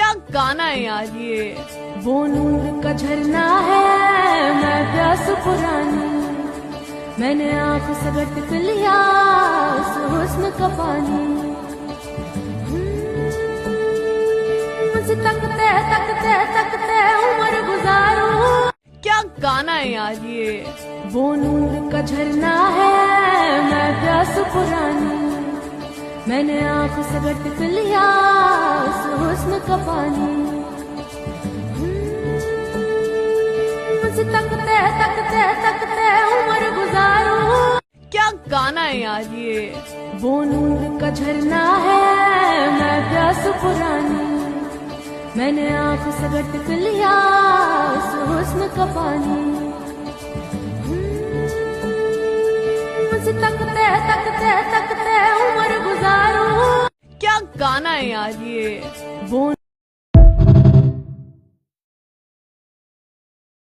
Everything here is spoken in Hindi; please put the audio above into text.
क्या गाना है यार ये। वो नूर का झरना है, मैं प्यास पुरानी, मैंने आँख से गट लिया उस हुस्न का पानी। मुझे तकते तकते तकते उम्र गुजारूं। क्या गाना है यार ये। वो नूर का झरना है, मैं प्यास पुरानी, मैंने आँख से गट लिया उस हुस्न का पानी। मुझे तकते तकते तकते उम्र गुजारूं। क्या गाना है यार ये। वो नूर का झरना है, मैं प्यास पुरानी, मैंने आँख से गट लिया उस हुस्न का पानी। मुझे तकते तकते तकते उम्र गुजारूं। क्या गाना है यार ये। वो